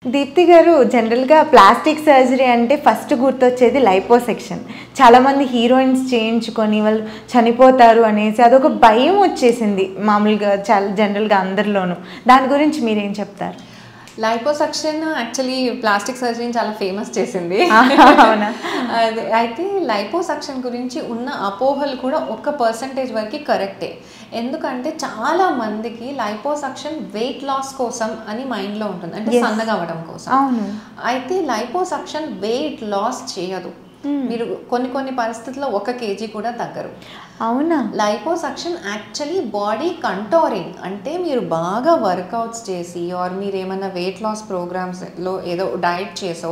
దీప్తి గారు, జనరల్గా plastic surgery అంటే ఫస్ట్ గుర్తొచ్చేది లైపోసెక్షన్. చాలామంది హీరోయిన్స్ చేయించుకొని వాళ్ళు చనిపోతారు అనేసి అదొక భయం వచ్చేసింది మామూలుగా చాలా జనరల్గా అందరిలోనూ. దాని గురించి మీరేం చెప్తారు? లైపోసక్షన్ యాక్చువల్లీ ప్లాస్టిక్ సర్జరీని చాలా ఫేమస్ చేసింది. అవునా? అయితే లైపోసక్షన్ గురించి ఉన్న అపోహలు కూడా 1% వరకు కరెక్టే. ఎందుకంటే చాలా మందికి లైపోసక్షన్ వెయిట్ లాస్ కోసం అని మైండ్లో ఉంటుంది, అంటే సన్నగా అవ్వడం కోసం. అయితే లైపోసక్షన్ వెయిట్ లాస్ చేయదు. మీరు కొన్ని పరిస్థితుల్లో 1 kg కూడా తగ్గరు. అవునా? లైపోసక్షన్ యాక్చువల్లీ బాడీ కంటోరింగ్, అంటే మీరు బాగా వర్కౌట్స్ చేసి ఆర్ మీరు ఏమైనా వెయిట్ లాస్ ప్రోగ్రామ్స్లో ఏదో డైట్ చేసో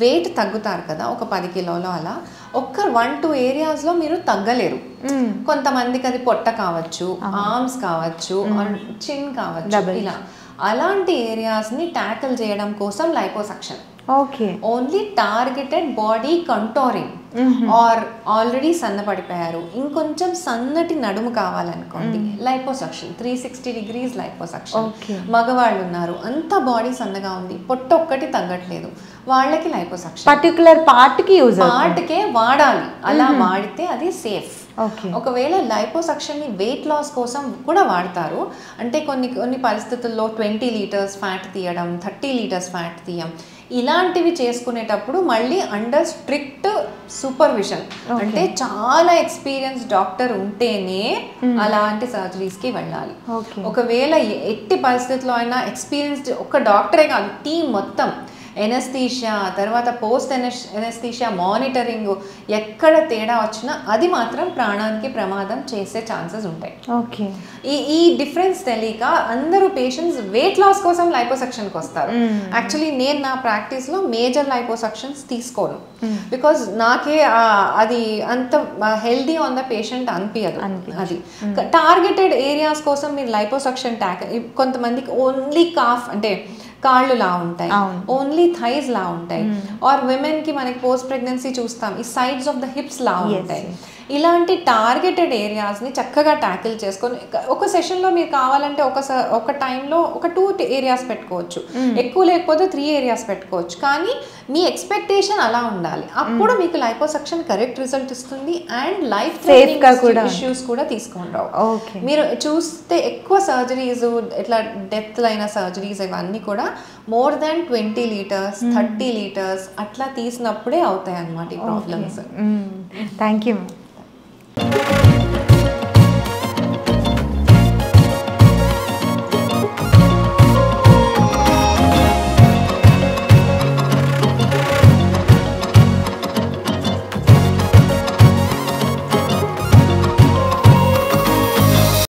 వెయిట్ తగ్గుతారు కదా, ఒక 10 కిలోలు అలా. 1-2 ఏరియాస్లో మీరు తగ్గలేరు. కొంతమందికి అది పొట్ట కావచ్చు, ఆర్మ్స్ కావచ్చు, చిన్ కావచ్చు, ఇలా అలాంటి ఏరియాస్ని ట్యాకిల్ చేయడం కోసం liposuction. Okay. Only targeted body contouring or already సన్నపడిపోయారు, ఇంకొంచెం సన్నటి నడుము కావాలనుకోండి, లైపోసక్షన్ 360 degrees లైపోసక్షన్. మగవాళ్ళు ఉన్నారు, అంత బాడీ సన్నగా ఉంది, పొట్ట ఒక్కటి తగ్గట్లేదు, వాళ్ళకి లైపోసక్షన్ పర్టికులర్ పార్ట్కే వాడాలి. అలా వాడితే అది సేఫ్. ఒకవేళ లైపోసక్షన్ని వెయిట్ లాస్ కోసం కూడా వాడతారు. అంటే కొన్ని పరిస్థితుల్లో 20 liters ఫ్యాట్ తీయడం, 30 liters ఫ్యాట్ తీయడం, ఇలాంటివి చేసుకునేటప్పుడు మళ్ళీ అండర్ స్ట్రిక్ట్ సూపర్విజన్, అంటే చాలా ఎక్స్పీరియన్స్ డాక్టర్ ఉంటేనే అలాంటి సర్జరీస్కి వెళ్ళాలి. ఒకవేళ ఎట్టి పరిస్థితుల్లో అయినా ఎక్స్పీరియన్స్డ్ ఒక డాక్టరే కాదు, టీం మొత్తం, ఎనస్థీషియా, తర్వాత పోస్ట్ ఎనస్థీషియా మానిటరింగ్, ఎక్కడ తేడా వచ్చినా అది మాత్రం ప్రాణానికి ప్రమాదం చేసే ఛాన్సెస్ ఉంటాయి. ఈ డిఫరెన్స్ తెలియక అందరూ పేషెంట్స్ వెయిట్ లాస్ కోసం లైపోసక్షన్కి వస్తారు. యాక్చువల్లీ నేను నా ప్రాక్టీస్లో మేజర్ లైపోసక్షన్స్ తీసుకోను, బికాజ్ నాకే అది అంత హెల్దీ ఆన్ ద పేషెంట్ అనిపించదు. అది టార్గెటెడ్ ఏరియాస్ కోసం మీరు లైపోసక్షన్ కొంతమందికి ఓన్లీ కాఫ్ అంటే కాళ్ళు లా ఉంటాయి, ఓన్లీ థైస్ లా ఉంటాయి, ఆర్ విమెన్ కి మనకి పోస్ట్ ప్రెగ్నెన్సీ చూస్తాం, ఈ సైడ్స్ ఆఫ్ ద హిప్స్ లా ఉంటాయి. ఇలాంటి టార్గెటెడ్ ఏరియాస్ని చక్కగా ట్యాకిల్ చేసుకొని ఒక సెషన్లో మీరు కావాలంటే ఒక టైంలో ఒక 2 areas పెట్టుకోవచ్చు, ఎక్కువ లేకపోతే 3 areas పెట్టుకోవచ్చు. కానీ మీ ఎక్స్పెక్టేషన్ అలా ఉండాలి, అప్పుడు మీకు లైపోసక్షన్ కరెక్ట్ రిజల్ట్ ఇస్తుంది అండ్ లైఫ్ ఇష్యూస్ కూడా తీసుకొని రావు. మీరు చూస్తే ఎక్కువ సర్జరీస్ ఇట్లా డెత్ అయిన సర్జరీస్ ఇవన్నీ కూడా more than 20 liters 30 liters అట్లా తీసినప్పుడే అవుతాయి అన్నమాట ఈ ప్రాబ్లమ్స్. Thank you.